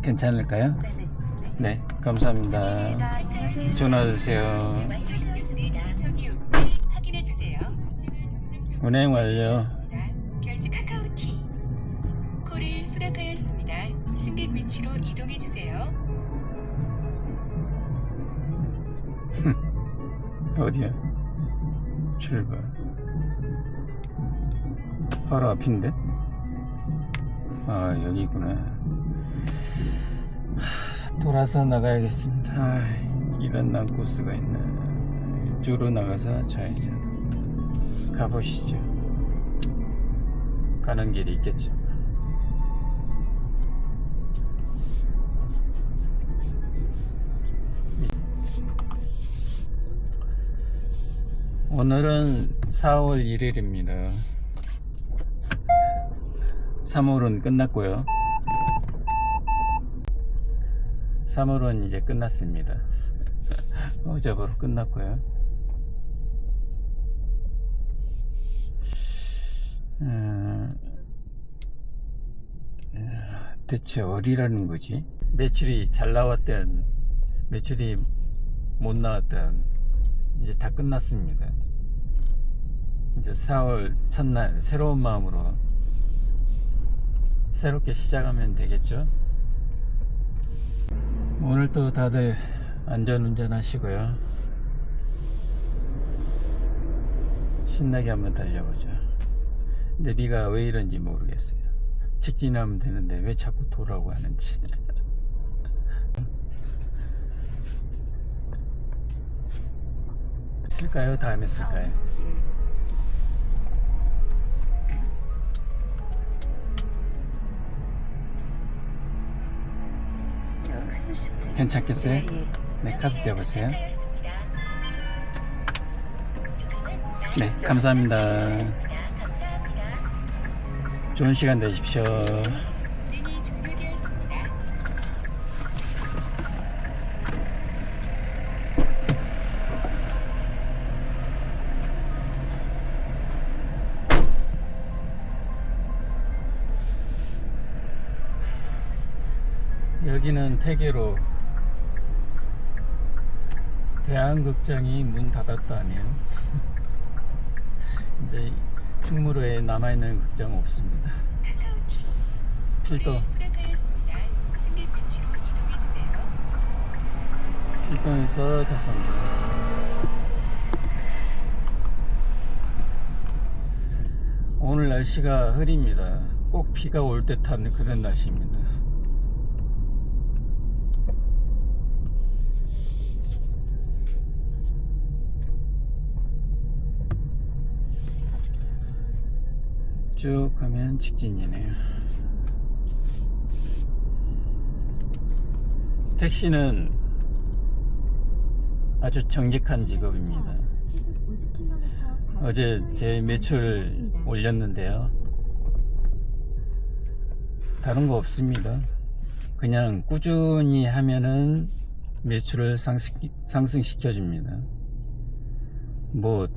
괜찮을까요? 네, 감사합니다. 전화 주세요. 확인해 주세요. 운행 완료. 결제 카카오티. 콜을 수락하였습니다. 승객 위치로 이동해 주세요. 어디야? 출발. 바로 앞인데? 아, 여기구나. 돌아서 나가야겠습니다. 이런 난코스가 있네. 이쪽으로 나가서 좌회전 가보시죠. 가는 길이 있겠죠. 오늘은 4월 1일입니다. 3월은 끝났고요. 3월은 이제 끝났습니다. 어제부로 끝났고요. 대체 어디라는 거지? 매출이 잘 나왔던, 매출이 못 나왔던, 이제 다 끝났습니다. 이제 4월 첫날 새로운 마음으로 새롭게 시작하면 되겠죠? 오늘도 다들 안전운전 하시고요. 신나게 한번 달려보죠. 내비가 왜 이런지 모르겠어요. 직진하면 되는데 왜 자꾸 도라고 하는지. 쓸까요? 다음에 쓸까요? 괜찮겠어요? 네, 카드 떼어보세요. 네, 감사합니다. 좋은 시간 되십시오. 운행이 종료되었습니다. 여기는 태계로 대한극장이 문 닫았다네요. 이제 충무로에 남아있는 극장 없습니다. 카카오티. 필도 콜을 수락하였습니다. 승객 위치로 이동해 주세요. 필동에서 탔습니다. 오늘 날씨가 흐립니다. 꼭 비가 올 듯한 그런 날씨입니다. 쭉 가면 직진이네요. 택시는 아주 정직한 직업입니다. 어제 제 매출 올렸는데요. 다른 거 없습니다. 그냥 꾸준히 하면은 매출을 상승시켜 줍니다. 뭐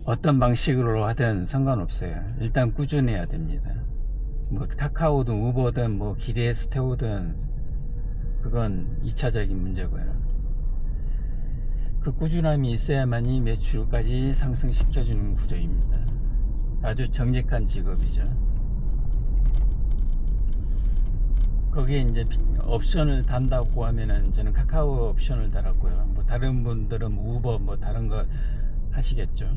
어떤 방식으로 하든 상관없어요. 일단 꾸준해야 됩니다. 뭐 카카오든 우버든 뭐 기대에서 태우든 그건 2차적인 문제고요. 그 꾸준함이 있어야만이 매출까지 상승시켜주는 구조입니다. 아주 정직한 직업이죠. 거기에 이제 옵션을 단다고 하면은 저는 카카오 옵션을 달았고요. 뭐 다른 분들은 우버 뭐 다른 거 하시겠죠.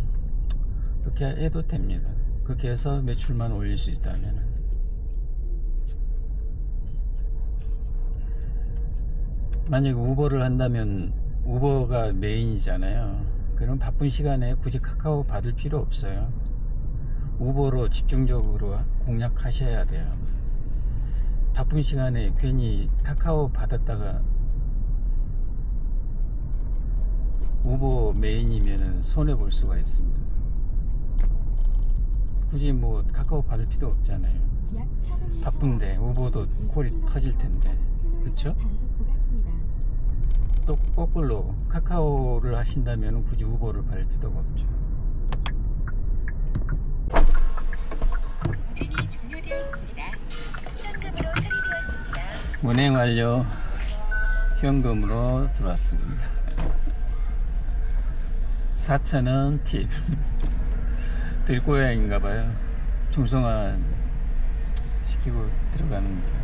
그렇게 해도 됩니다. 그렇게 해서 매출만 올릴 수 있다면. 만약에 우버를 한다면 우버가 메인이잖아요. 그럼 바쁜 시간에 굳이 카카오 받을 필요 없어요. 우버로 집중적으로 공략하셔야 돼요. 바쁜 시간에 괜히 카카오 받았다가 우버 메인이면 손해 볼 수가 있습니다. 굳이 뭐 카카오 받을 필요 없잖아요. 바쁜데 우버도 콜이 터질 텐데, 그쵸? 또 거꾸로 카카오를 하신다면 굳이 우버를 받을 필요가 없죠. 운행이 종료되었습니다. 현금으로 처리되었습니다. 운행 완료. 현금으로 들어왔습니다. 4,000원 팁. 들고양인가봐요. 중성화 시키고 들어가는 거예요.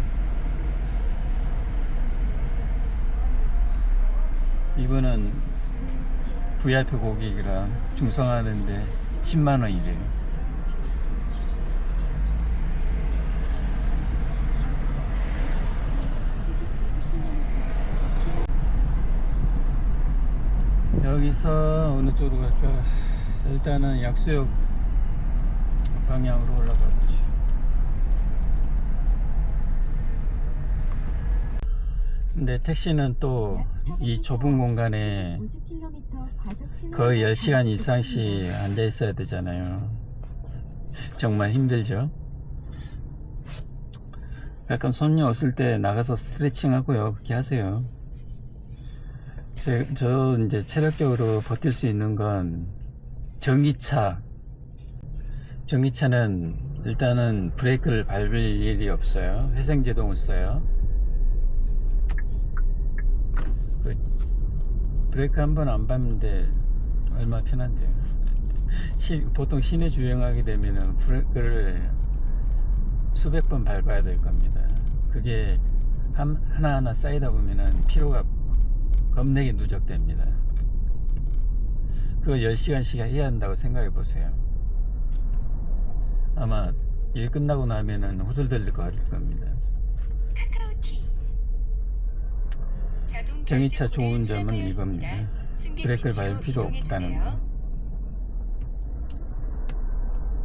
이분은 VIP 고객이라 중성하는데 10만원이래요. 여기서 어느 쪽으로 갈까? 일단은 약수역 방향으로 올라가 보죠. 근데 택시는 또 이 좁은 공간에 거의 10시간 이상씩 앉아 있어야 되잖아요. 정말 힘들죠. 약간 손님 없을 때 나가서 스트레칭 하고요. 그렇게 하세요. 저 이제 체력적으로 버틸 수 있는 건 전기차. 전기차는 일단은 브레이크를 밟을 일이 없어요. 회생제동을 써요. 브레이크 한 번 안 밟는데 얼마나 편한데요. 보통 시내 주행하게 되면은 브레이크를 수백 번 밟아야 될 겁니다. 그게 하나하나 쌓이다 보면은 피로가 겁나게 누적됩니다. 그걸 10시간씩 해야 한다고 생각해 보세요. 아마 일 끝나고 나면은 후들들 거릴 겁니다. 전기차 좋은 점은 이겁니다. 브레이크를 밟을 필요 없다는 거.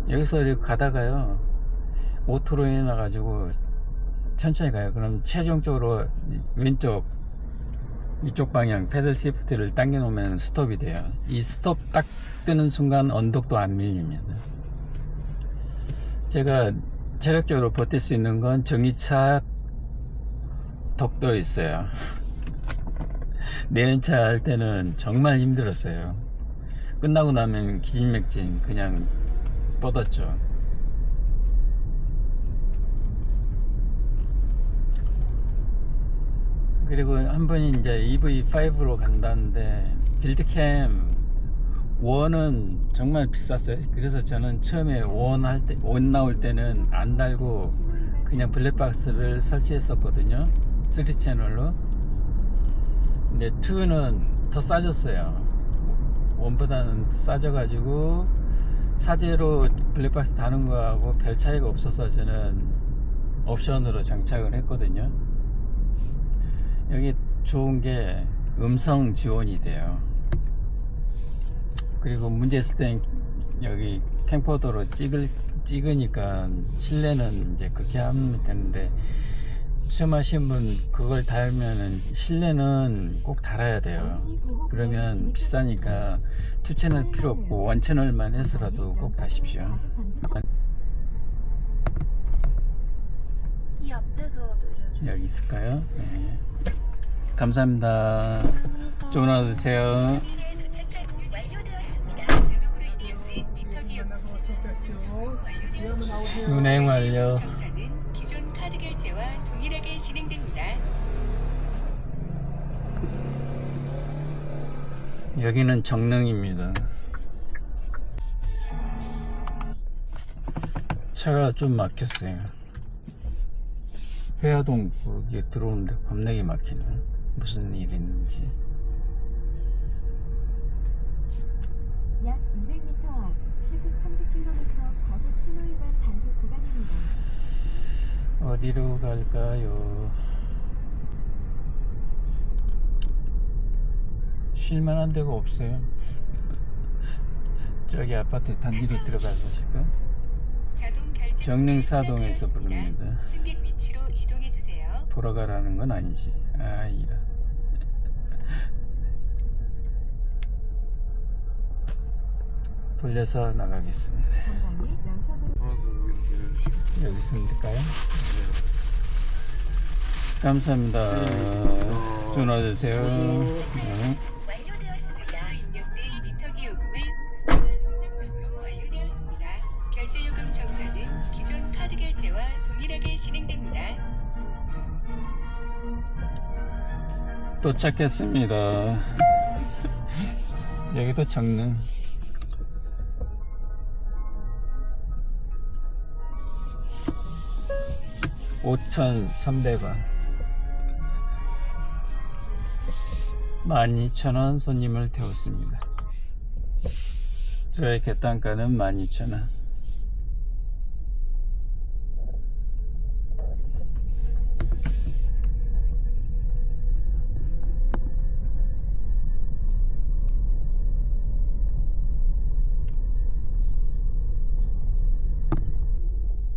여기서 이렇게 가다가요, 오토로 해놔가지고 천천히 가요. 그럼 최종적으로 왼쪽 이쪽 방향 패들 시프트를 당겨 놓으면 스톱이 돼요. 이 스톱 딱 뜨는 순간 언덕도 안 밀립니다. 제가 체력적으로 버틸 수 있는 건 전기차 덕도 있어요. 내연차 할 때는 정말 힘들었어요. 끝나고 나면 기진맥진 그냥 뻗었죠. 그리고 한 번이 이제 EV5로 간다는데 빌드캠 1은 정말 비쌌어요. 그래서 저는 처음에 1 나올 때는 안 달고 그냥 블랙박스를 설치했었거든요. 3채널로. 근데 2는 더 싸졌어요. 1보다는 싸져가지고 사제로 블랙박스 다는 거하고 별 차이가 없어서 저는 옵션으로 장착을 했거든요. 여기 좋은 게 음성 지원이 돼요. 그리고 문제 있을 땐 여기 캠코더로 찍으니까 실내는 이제 그렇게 하면 되는데, 처음 하신 분 그걸 달면은 실내는 꼭 달아야 돼요. 그러면 비싸니까 2채널 필요 없고 1채널만 해서라도 꼭 다십시오. 이 앞에서 내려줘. 여기 있을까요? 네. 감사합니다. 좋은 하루 되세요. 운행 완료. 정산은 기존 카드 결제와 동일하게 진행됩니다. 여기는 정릉입니다. 차가 좀 막혔어요. 회화동 거기에 들어오는데 겁나게 막히네. 무슨 일이 있는지. 약 200m 앞 시속 30km 과속 신호 위반 단속 구간입니다. 어디로 갈까요? 쉴만한 데가 없어요. 저기 아파트 단지로 들어가서 쉴까? 정릉사동에서 부릅니다. 승객 위치로 이동해 주세요. 돌아가라는 건 아니지. 아, 이런. 돌려서 나가겠습니다. 전방에 연속으로 여기 있으면 될까요? 감사합니다. 좋은 하루 되세요. 네. 완료되었습니다. 입력된 미터기 요금을 정상적으로 완료되었습니다. 결제 요금 정산은 기존 카드 결제와 동일하게 진행됩니다. 도착했습니다. 여기도 정릉. $5,300원. 12,000원 손님을 태웠습니다. 저의 객단가는 12,000원.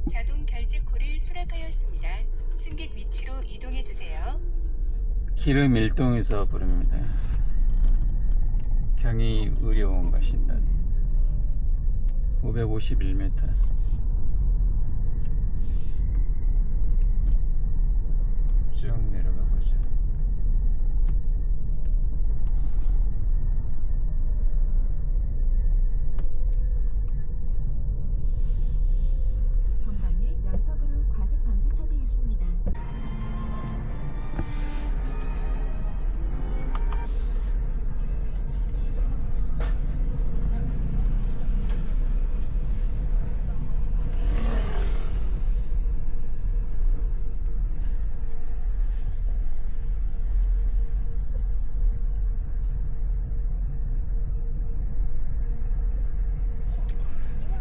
자동 결제코를 수락하였습니다. 승객 위치로 이동해 주세요. 기름 1동에서 부릅니다. 경의 의료원 가신다. 551m. 쭉 내려가 보죠. 전방에 연속으로 과속 방지턱이 있습니다.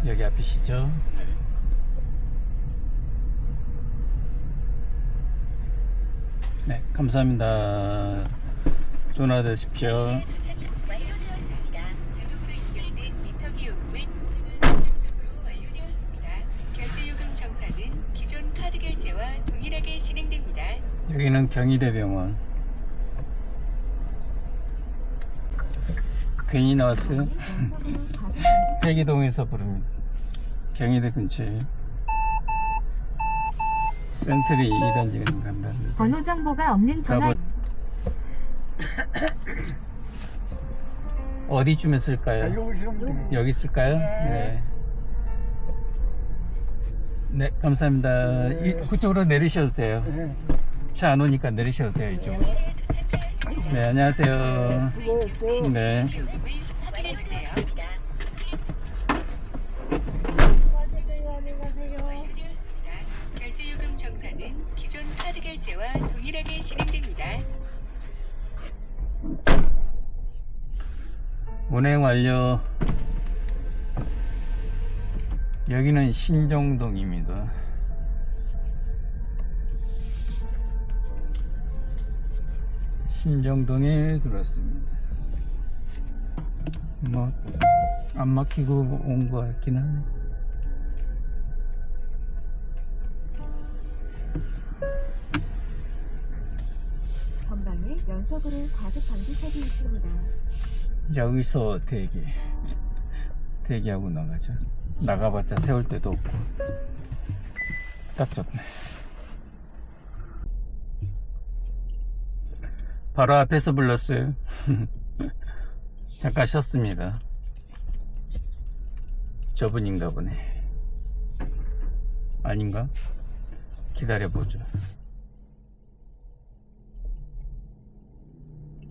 여기 앞이시죠? 네, 감사합니다. 전화 되십시오. 도착 완료되었습니다. 자동으로 입력된 미터기 요금은 정상적으로 완료되었습니다. 결제 요금 정산은 기존 카드 결제와 동일하게 진행됩니다. 여기는 경희대병원. 괜히 나왔어요. 연속으로 과속 방지턱 대기동에서 부릅니다. 경희대 근처에 센트리 2단지가 간다는데 번호 정보가 없는 전화. 어디쯤에 쓸까요? 여기 쓸까요? 네. 네, 감사합니다. 그쪽으로 내리셔도 돼요. 차 안 오니까 내리셔도 돼요, 이쪽으로. 네, 안녕하세요. 네. 요금을 확인해 주세요. 완료되었습니다. 결제 요금 정산은 기존 카드 결제와 동일하게 진행됩니다. 운행 완료. 여기는 신정동입니다. 신정동에 들어왔습니다. 뭐 안 막히고 온 것 같긴 하네. 전방에 연속으로 과속 방지턱이 있습니다. 여기서 대기하고 나가죠. 나가봤자 세울 데도 없고 딱 좋네. 바로 앞에서 불렀어요. 잠깐 쉬었습니다. 저분인가 보네. 아닌가? 기다려보죠.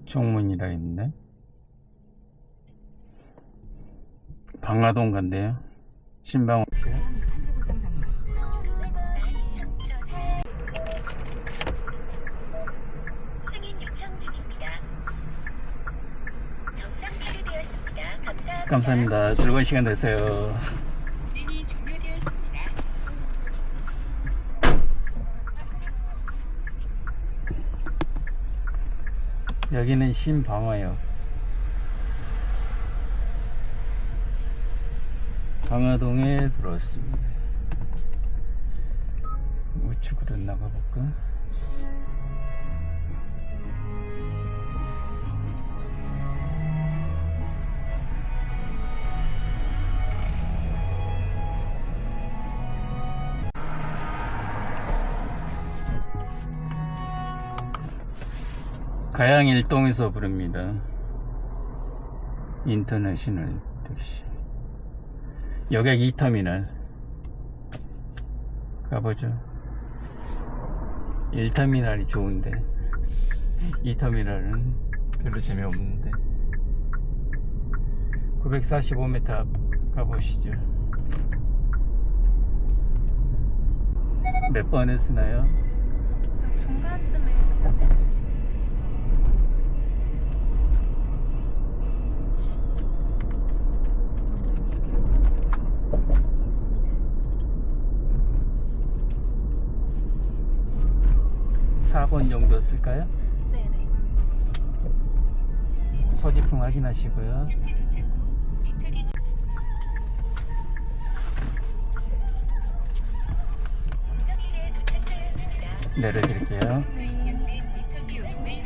정문이라 했는데 방화동 간대요. 신방원. 산재보상 장관. 승인 요청 중입니다. 정상 처리되었습니다. 감사합니다. 감사합니다. 즐거운 시간 되세요. 운행이 종료되었습니다. 여기는 신방화역. 방화동에 들어왔습니다. 우측으로 나가볼까? 가양 일동에서 부릅니다. 인터내셔널 택시. 여객 2터미널 가보죠. 1터미널이 좋은데 이 터미널은 별로 재미없는데. 945m 앞 가보시죠. 몇 번에 쓰나요? 중간쯤에 주시면 전방에 4번 정도 쓸까요? 네네. 소지품 확인하시고요. 목적지 도착 후 미터기 목적지에 도착하였습니다. 내려드릴게요. 자동으로 입력된 미터기 요금을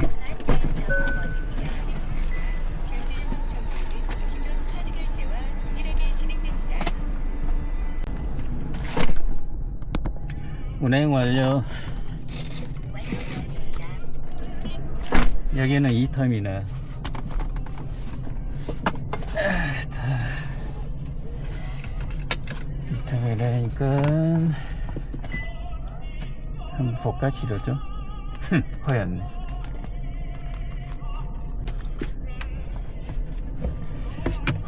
결제 요금 정산은 기존 카드 결제와 동일하게 진행됩니다. 운행 완료. 여기는 2터미널. 이 터미널이니까 한번 볼까? 치료 좀. 허였네.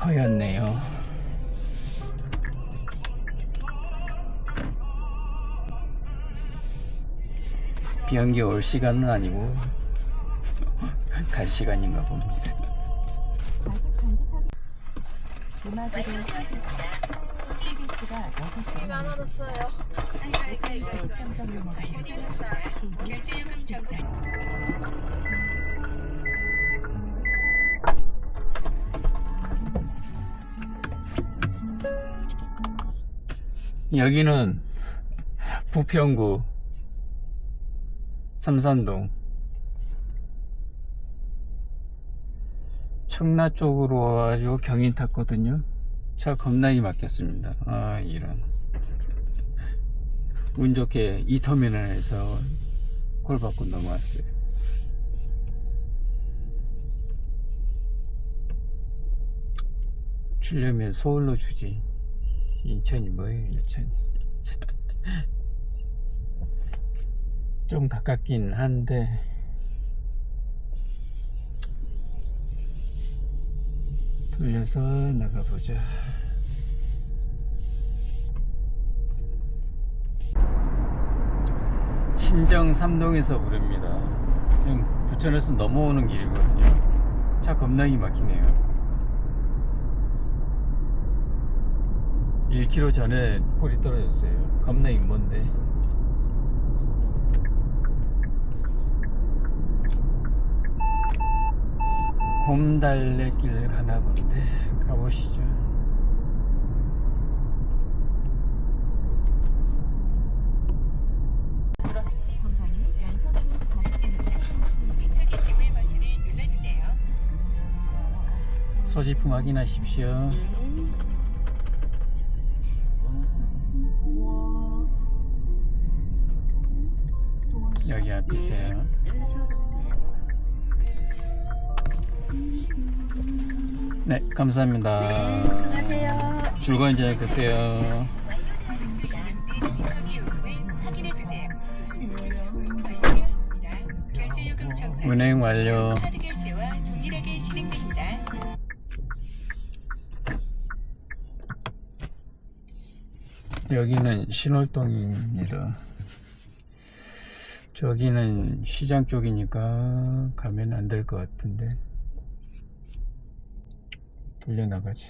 허였네요. 비행기 올 시간은 아니고 갈 시간인가 봅니다. 과속 간직하기 음악으로 KBS가 6시 많아졌어요. 직선적으로 완료되었습니다. 결제 요금 정산. 여기는 부평구 삼산동. 청라 쪽으로 와가지고 경인 탔거든요. 차 겁나게 막혔습니다. 아, 이런. 운 좋게 2터미널에서 콜 받고 넘어왔어요. 주려면 서울로 주지. 인천이 뭐예요, 인천이. 좀 가깝긴 한데 돌려서 나가보자. 신정 3동에서 부릅니다. 지금 부천에서 넘어오는 길이거든요. 차 겁나게 막히네요. 1km 전에 콜이 떨어졌어요. 겁나게 먼데. 곰달래길 가나 본데 가보시죠. 전방에 양선으로 과속 목적지 도착 후 간직하겠습니다. 미터기 지불 버튼을 눌러주세요. 소지품 확인하십시오. 여기 앞이세요. 네, 감사합니다. 즐거운 저녁 되세요. 미터기 요금을 확인해주세요. 완료되었습니다. 결제 요금 정산. 운행 완료. 카드 결제와 동일하게 진행됩니다. 여기는 신월동입니다. 저기는 시장 쪽이니까 가면 안 될 것 같은데 돌려나가지.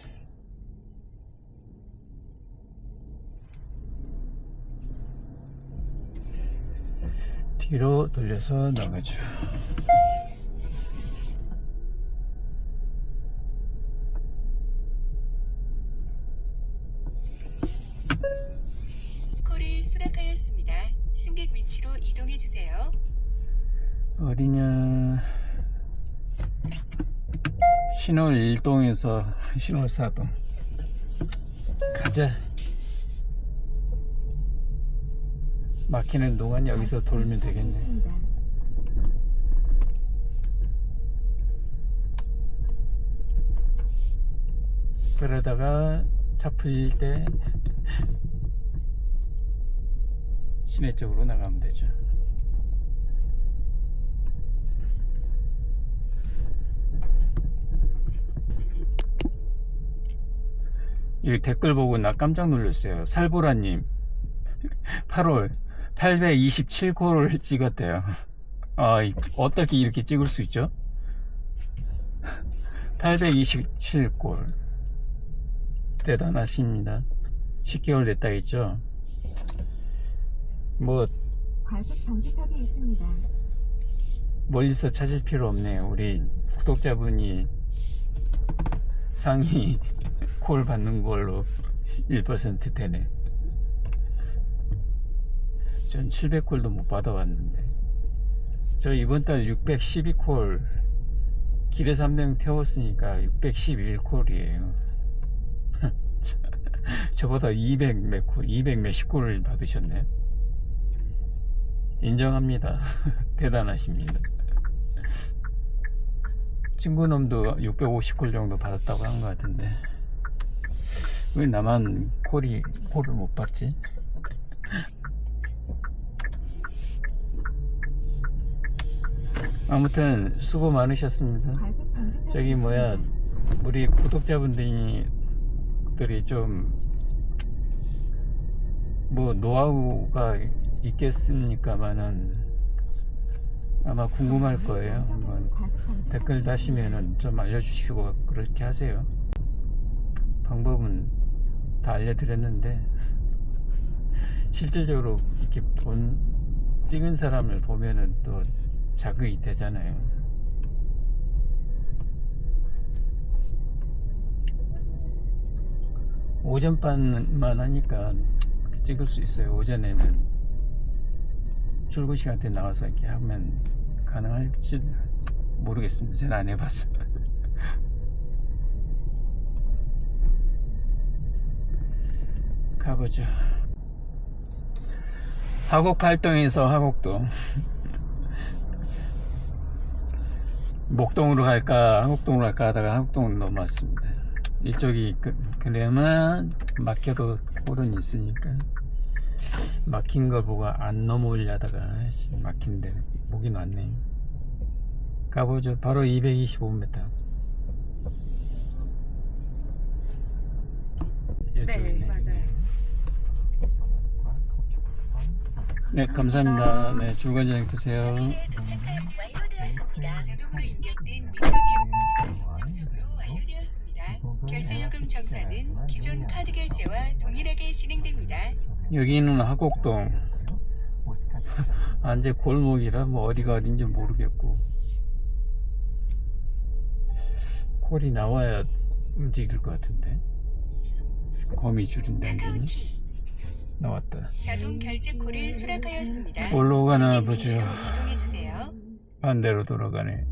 뒤로 돌려서 나가죠. 콜을 수락하였습니다. 승객 위치로 이동해 주세요. 어디냐? 신월 1동에서 신월 4동 가자. 막히는 동안 여기서 돌면 되겠네. 있습니다. 그러다가 차 풀릴 때 시내 쪽으로 나가면 되죠. 이 댓글 보고 나 깜짝 놀랐어요. 살보라님 8월 827콜을 찍었대요. 어떻게 이렇게 찍을 수 있죠? 827콜 대단하십니다. 10개월 됐다 했죠. 뭐 과속 방지턱이 있습니다. 멀리서 찾을 필요 없네요. 우리 구독자분이 상위 콜 받는 걸로 1% 되네. 전 700콜도 못 받아봤는데. 저 이번 달 612콜 길에서 한 명 태웠으니까 611콜이에요. 저보다 200 몇 콜, 200 몇십 콜을 받으셨네. 인정합니다. 대단하십니다. 친구놈도 650콜 정도 받았다고 한 것 같은데 왜 나만 콜을 못 받지? 아무튼 수고 많으셨습니다. 과속 방지턱이 저기 뭐야, 우리 구독자분들이 좀 뭐 노하우가 있겠습니까만은 아마 궁금할 거예요. 한번 댓글 다시면은 좀 알려주시고 그렇게 하세요. 방법은 다 알려드렸는데 실질적으로 이렇게 찍은 사람을 보면은 또 자극이 되잖아요. 오전반만 하니까 찍을 수 있어요. 오전에는 출근 시간 때 나와서 이렇게 하면 가능할지 모르겠습니다. 제가 안 해봤어. 가보죠. 하곡 팔동에서 하곡동. 목동으로 갈까 하곡동으로 갈까 하다가 하곡동으로 넘어왔습니다. 이쪽이 그래야만 막혀도 홀은 있으니까 막힌 걸 보고 안 넘어오려다가 막힌데 오긴 왔네. 가보죠. 바로 225m. 네, 맞아요. 네, 감사합니다. 네, 줄건 저녁 드세요. 완료되었습니다. 자동으로 입력된 미터기 요금은 정상적으로 완료되었습니다. 결제 요금 정산은 기존 카드 결제와 동일하게 진행됩니다. 여기는 하곡동. 이제 골목이라 뭐 어디가 어딘지 모르겠고 콜이 나와야 움직일 것 같은데 거미줄인데 완전히 나왔다. 자동 결제 콜을 수락하였습니다. 올라가나 보죠. 이동해 주세요. 반대로 돌아가네.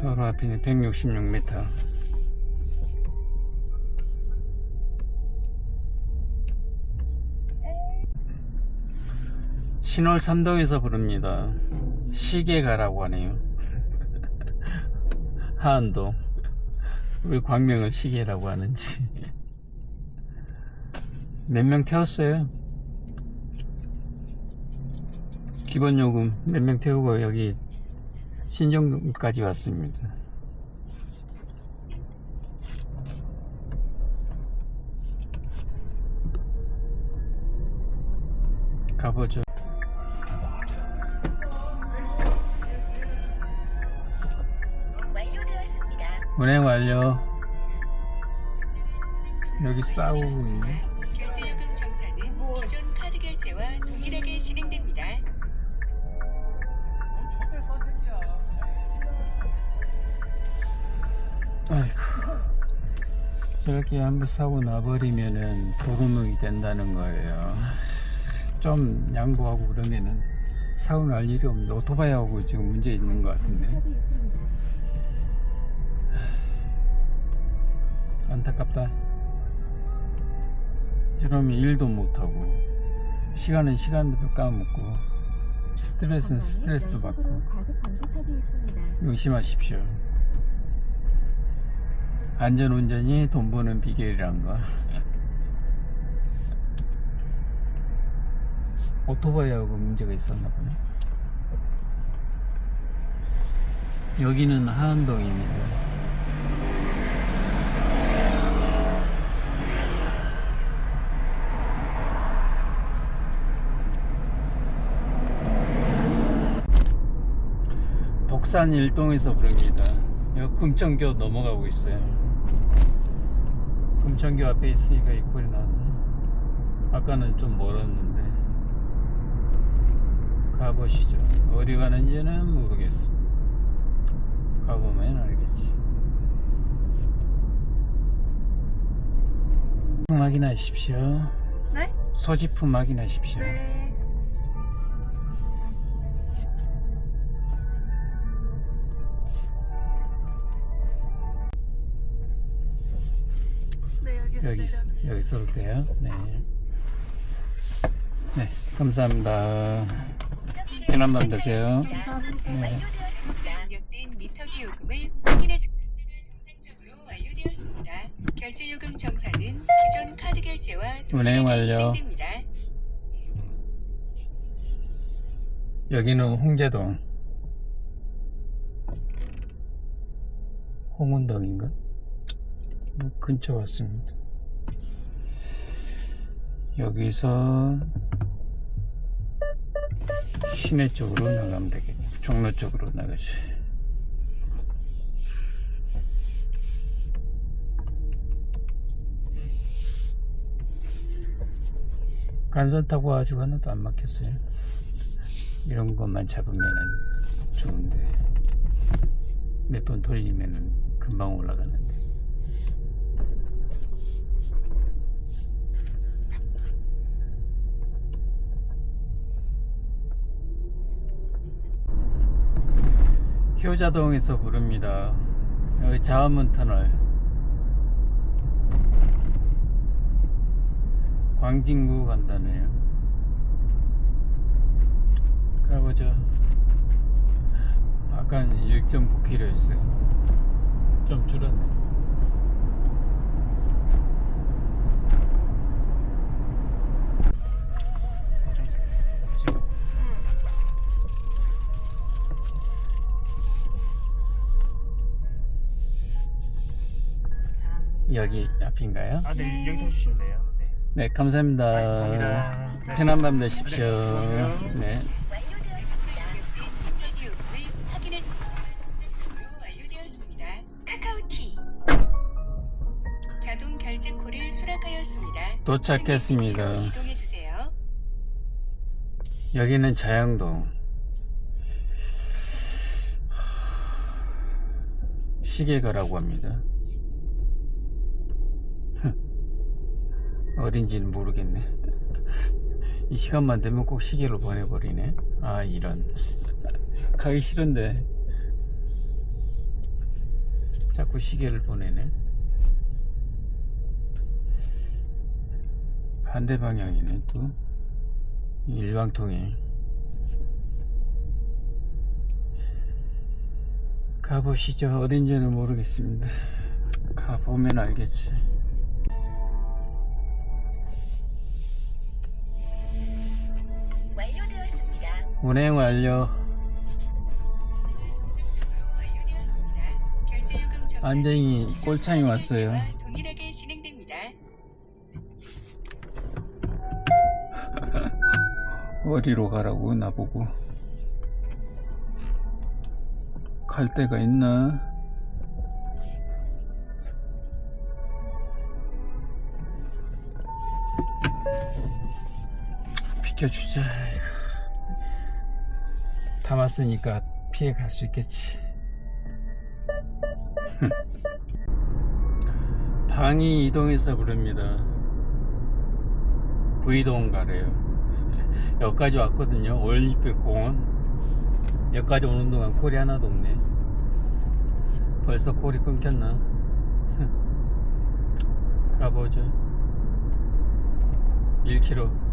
바로 앞이네. 166m. 신월 삼동에서 부릅니다. 시계 가라고 하네요. 하안동. 왜 광명을 시계라고 하는지. 몇 명 태웠어요? 기본 요금 몇 명 태우고 여기 신정까지 왔습니다. 가보죠. 완료되었습니다. 운행 완료. 여기 싸우고 있네. 결제 요금 정산은 기존 카드 결제와 동일하게 진행됩니다. 아이고, 저렇게 한번 사고 나버리면은 도루묵이 된다는 거예요. 좀 양보하고 그러면은 사고 날 일이 없는데 오토바이하고 지금 문제 있는 것 같은데. 방지턱이 있습니다. 안타깝다. 저러면 일도 못하고 시간은 시간도 까먹고 스트레스는 스트레스도 받고. 과속 방지턱이 있습니다. 명심하십시오. 안전운전이 돈 버는 비결이란 거. 오토바이하고 문제가 있었나 보네. 여기는 하안동입니다. 독산 일동에서 부릅니다. 여기 금천교 넘어가고 있어요. 금천교 앞에 있으니까 이 꼴이 나왔네. 아까는 좀 멀었는데. 가보시죠. 어디 가는지는 모르겠습니다. 가보면 알겠지. 확인하십시오. 네? 소지품 확인하십시오. 네. 네, 여기 쏠 때요. 네. 네, 감사합니다. 편한 밤 되세요. 네. 입력된 미터기 요금을 확인해 주. 결제가 정상적으로 완료되었습니다. 결제 요금 정산은 기존 카드 결제와 운행 완료. 진행됩니다. 여기는 홍제동, 홍은동인가? 근처 왔습니다. 여기서 시내 쪽으로 나가면 되겠네. 종로 쪽으로 나가지. 간선 타고 가지고 하나도 안 막혔어요. 이런 것만 잡으면은 좋은데 몇 번 돌리면은 금방 올라가는데. 효자동에서 부릅니다. 여기 자원문 터널, 광진구 간다네요. 가보죠. 아까 1.9km였어요. 좀 줄었네. 여기 앞인가요? 아, 네, 여기 타주시면 돼요. 네. 네, 감사합니다. 감사합니다. 네. 편한 밤 되십시오. 네. 미터기 요금을 확인해 정상적으로 완료되었습니다. 카카오티 자동 결제 콜을 수락하였습니다. 도착했습니다. 승객 위치로 이동해 주세요. 여기는 자양동. 시계가라고 합니다. 어딘지는 모르겠네. 이 시간만 되면 꼭 시계로 보내버리네. 아, 이런. 가기 싫은데 자꾸 시계를 보내네. 반대 방향이네. 또 일방통행. 가보시죠. 어딘지는 모르겠습니다. 가보면 알겠지. 완료되었습니다. 운행 완료. 정상적으로 완료되었습니다. 결제 요금 정산 완전히 꼴창이 왔어요. 동일하게 진행됩니다. 어디로 가라고 나보고. 갈 데가 있나? 비켜주자. 이거. 담았으니까 피해 갈 수 있겠지. 방이 이동해서 부릅니다. 구이동 가래요. 여기까지 왔거든요. 올림픽 공원. 여기까지 오는 동안 콜이 하나도 없네. 벌써 콜이 끊겼나? 가보죠. 1km.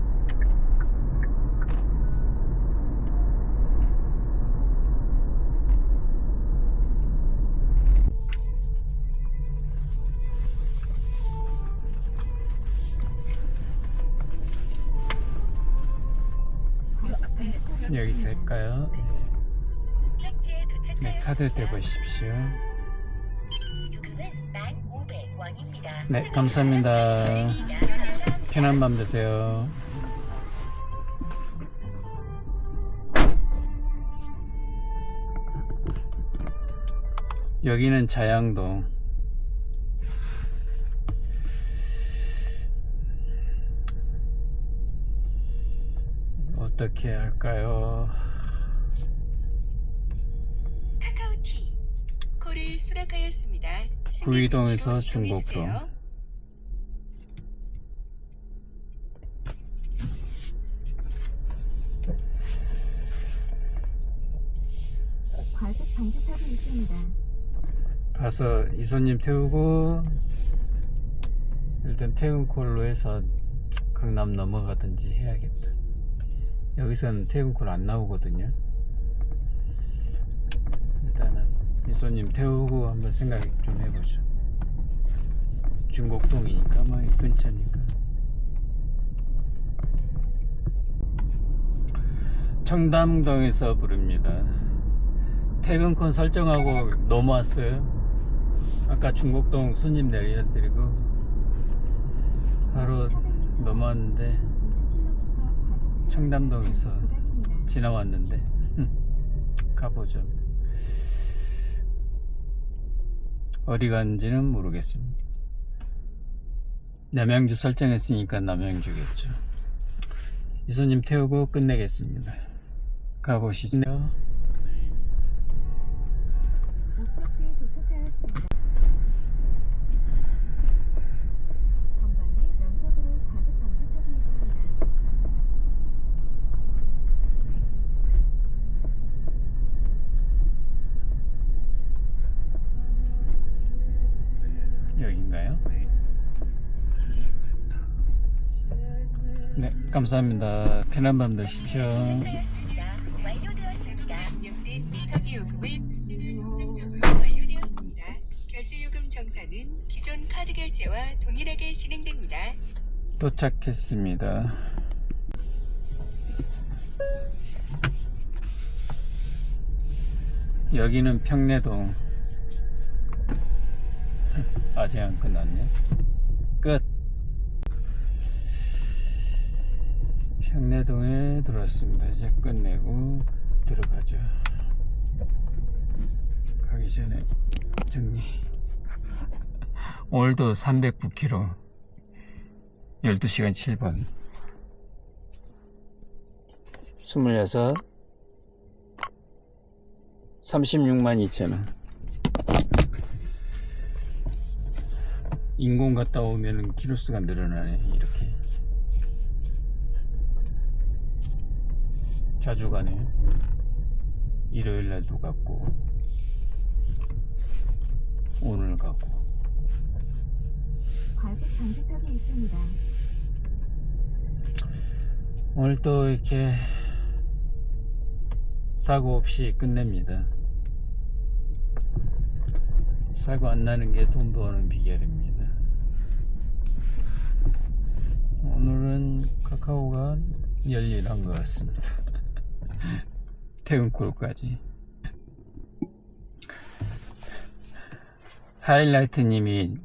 여기서 할까요? 착지에 네, 도착하였습니다. 카드 대보십시오. 요금은 1,500원입니다. 네, 감사합니다. 편한 밤 되세요. 여기는 자양동. 어떻게 할까요? 카카오티 콜을 수락하였습니다. 구이동에서 승객 위치로 중곡동. 이동해주세요. 과속 방지턱이 있습니다. 가서 이손님 태우고 일단 퇴근콜로 해서 강남 넘어가든지 해야겠다. 여기서는 퇴근콜 안 나오거든요. 일단은 이손님 태우고 한번 생각 좀 해보죠. 중곡동이니까 뭐 근처니까. 청담동에서 부릅니다. 퇴근권 설정하고 넘어왔어요. 아까 중곡동 손님 내려드리고 바로 넘어왔는데 청담동에서 지나왔는데 가보죠. 어디 간지는 모르겠습니다. 남양주 설정했으니까 남양주겠죠. 이손님 태우고 끝내겠습니다. 가보시죠. 목적지에 도착하였습니다. 전방에 연속으로 과속 방지턱이 있습니다. 여긴가요? 네. 네, 감사합니다. 편한 밤 되십시오. 도착하였습니다. 완료되었습니다. 입력된 미터기 요금을 정상적으로 완료되었습니다. 결제 요금 정산은 기존 카드 결제와 동일하게 진행됩니다. 도착했습니다. 여기는 평내동. 아직 안 끝났네. 끝. 평내동에 들어왔습니다. 이제 끝내고 들어가죠. 가기 전에 정리. 오늘도 309km 12시간 7분 26 36만 2천원. 인공 갔다 오면 키로수가 늘어나네. 이렇게 자주 가네. 일요일날도 갔고 오늘 가고. 과속 방지턱이 있습니다. 오늘 또 이렇게 사고 없이 끝냅니다. 사고 안 나는 게 돈 버는 비결입니다. 오늘은 카카오가 열일한 것 같습니다. 퇴근콜까지. 하이라이트 님이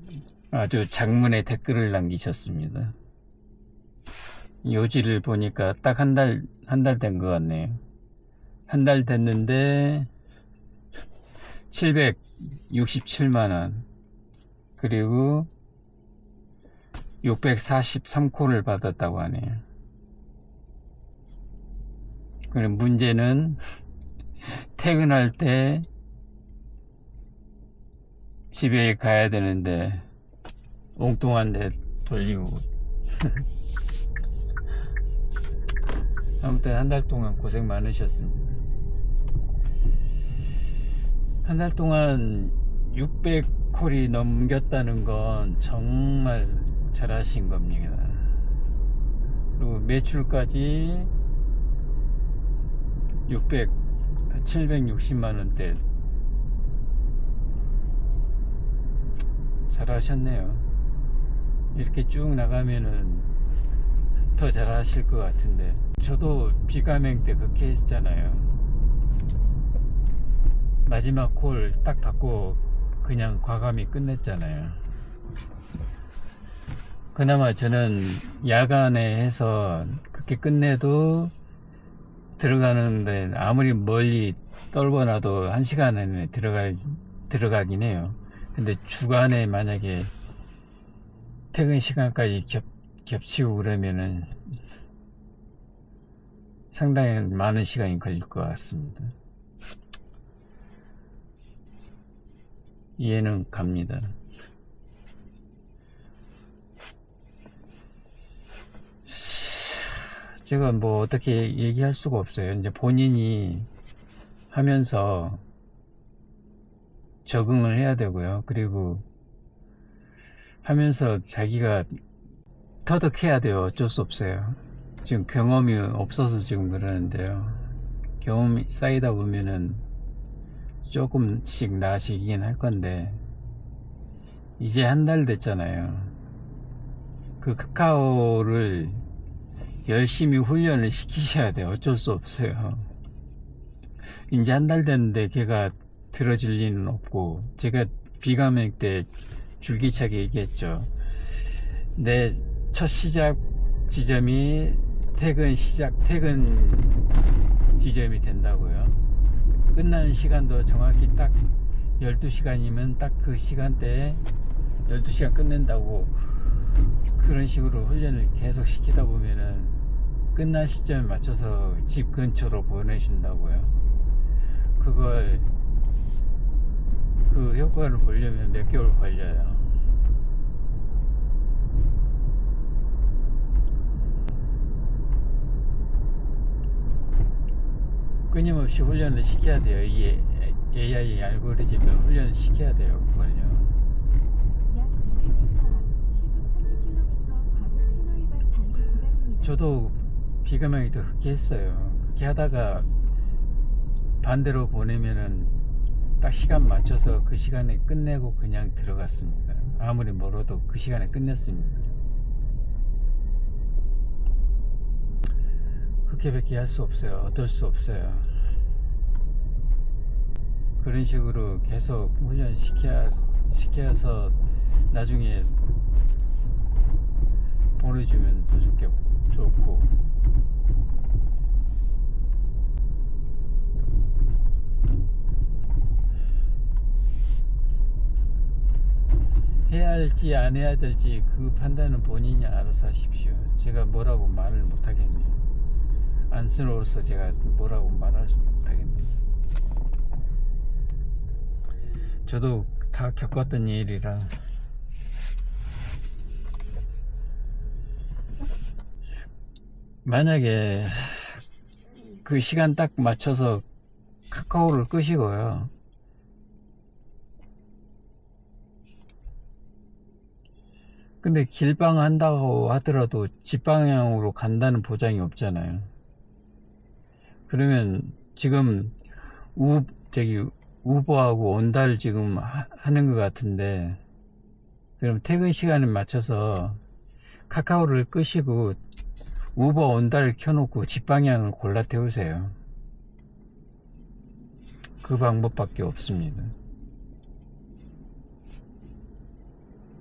아주 장문의 댓글을 남기셨습니다. 요지를 보니까 딱 한 달 된 것 같네요. 한 달 됐는데 767만원 그리고 643콜을 받았다고 하네요. 그럼 문제는 퇴근할 때 집에 가야 되는데 엉뚱한 데 돌리고 아무튼 한 달 동안 고생 많으셨습니다. 한 달 동안 600콜이 넘겼다는 건 정말 잘하신 겁니다. 그리고 매출까지 760만원대 잘하셨네요. 이렇게 쭉 나가면은 더 잘하실 것 같은데 저도 비가맹 때 그렇게 했잖아요. 마지막 콜 딱 받고 그냥 과감히 끝냈잖아요. 그나마 저는 야간에 해서 그렇게 끝내도 들어가는데 아무리 멀리 떨궈놔도 1시간 안에 들어가긴 해요. 근데 주간에 만약에 퇴근 시간까지 겹치고 그러면은 상당히 많은 시간이 걸릴 것 같습니다. 이해는 갑니다. 제가 뭐 어떻게 얘기할 수가 없어요. 이제 본인이 하면서 적응을 해야 되고요. 그리고 하면서 자기가 터득해야 돼요. 어쩔 수 없어요. 지금 경험이 없어서 지금 그러는데요. 경험이 쌓이다 보면은 조금씩 나아지긴 할 건데 이제 한 달 됐잖아요. 그 카카오를 열심히 훈련을 시키셔야 돼요. 어쩔 수 없어요. 이제 한 달 됐는데 걔가 들어질 리는 없고, 제가 비가맹 때 줄기차게 얘기했죠. 내 첫 시작 지점이 퇴근 지점이 된다고요. 끝나는 시간도 정확히 딱 12시간이면 딱 그 시간대에 12시간 끝낸다고, 그런 식으로 훈련을 계속 시키다 보면은 끝날 시점에 맞춰서 집 근처로 보내준다고요. 그 효과를 보려면 몇 개월 걸려요. 끊임없이 훈련을 시켜야 돼요. 이 AI 알고리즘을 훈련을 시켜야 돼요. 그걸요. 약 200m 앞 시속 30km 과속 신호 위반 단속 구간입니다. 저도 비가맹이 더 그렇게 했어요. 그렇게 하다가 반대로 보내면은 딱 시간 맞춰서 그 시간에 끝내고 그냥 들어갔습니다. 아무리 멀어도 그 시간에 끝냈습니다. 그렇게밖에 할 수 없어요. 어쩔 수 없어요. 그런 식으로 계속 훈련 시켜서 나중에 보내주면 더 좋고. 해야 할지 안 해야 될지 그 판단은 본인이 알아서 하십시오. 제가 뭐라고 말을 못하겠네요. 안쓰러워서 제가 뭐라고 말할 수 못하겠네요. 저도 다 겪었던 일이라. 만약에 그 시간 딱 맞춰서 카카오를 끄시고요, 근데 길방 한다고 하더라도 집 방향으로 간다는 보장이 없잖아요. 그러면 지금 우버하고 온다를 지금 하는 것 같은데, 그럼 퇴근 시간에 맞춰서 카카오를 끄시고 우버 온다를 켜놓고 집 방향을 골라 태우세요. 그 방법밖에 없습니다.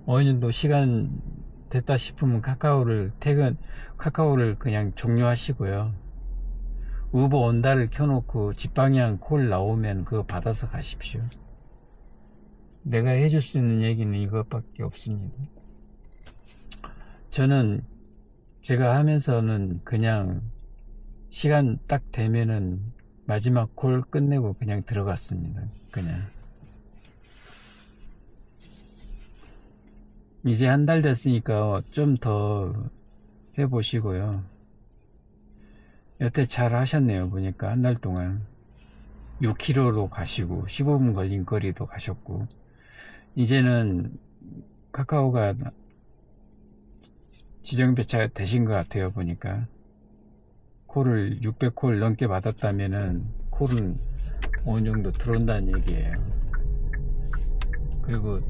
어느 정도 시간 됐다 싶으면 카카오를 그냥 종료하시고요. 우버 온다를 켜놓고 집 방향 콜 나오면 그거 받아서 가십시오. 내가 해줄 수 있는 얘기는 이것밖에 없습니다. 저는 제가 하면서는 그냥 시간 딱 되면은 마지막 콜 끝내고 그냥 들어갔습니다. 그냥. 이제 한 달 됐으니까 좀 더 해보시고요. 여태 잘 하셨네요. 보니까 한 달 동안 6km로 가시고 15분 걸린 거리도 가셨고, 이제는 카카오가 지정배차가 되신 것 같아요. 보니까 콜을 600콜 넘게 받았다면은 콜은 어느 정도 들어온다는 얘기예요. 그리고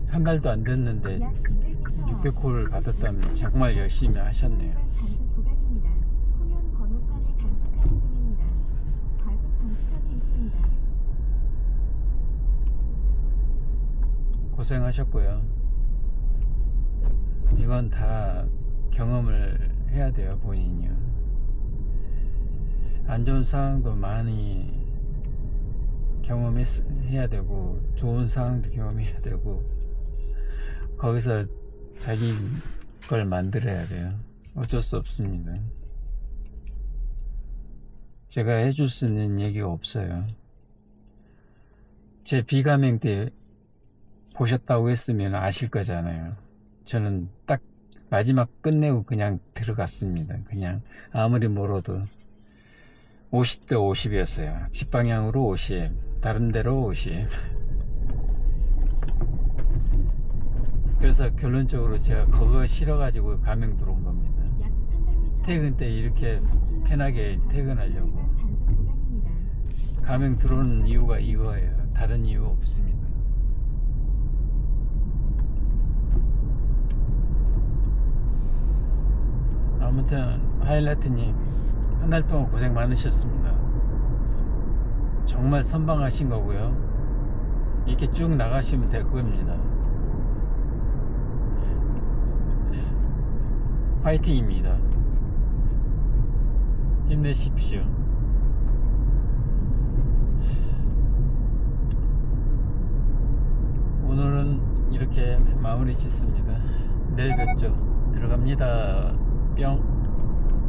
한 달도 안 됐는데 약 200m 600홀 받았다면 정말 열심히 하셨네요. 단속 구간입니다. 후면 번호판을 단속하는 중입니다. 과속 방지턱이 있습니다. 고생하셨고요. 이건 다 경험을 해야 돼요, 본인이요. 안 좋은 상황도 많이 경험해야 되고, 좋은 상황도 경험해야 되고, 거기서 자기 걸 만들어야 돼요. 어쩔 수 없습니다. 제가 해줄 수 있는 얘기가 없어요. 제 비가맹 때 보셨다고 했으면 아실 거잖아요. 저는 딱 마지막 끝내고 그냥 들어갔습니다. 그냥 아무리 멀어도 50대 50이었어요. 집방향으로 50, 다른 데로 50. 그래서 결론적으로 제가 그거 싫어가지고 가명 들어온 겁니다. 약 300m 퇴근 때 이렇게 편하게 퇴근하려고. 단속 구간입니다. 가명 들어오는 이유가 이거예요. 다른 이유 없습니다. 아무튼 하이라이트님 한 달 동안 고생 많으셨습니다. 정말 선방하신 거고요. 이렇게 쭉 나가시면 될 겁니다. 파이팅입니다. 힘내십시오. 오늘은 이렇게 마무리 짓습니다. 내일 뵙죠. 들어갑니다. 뿅.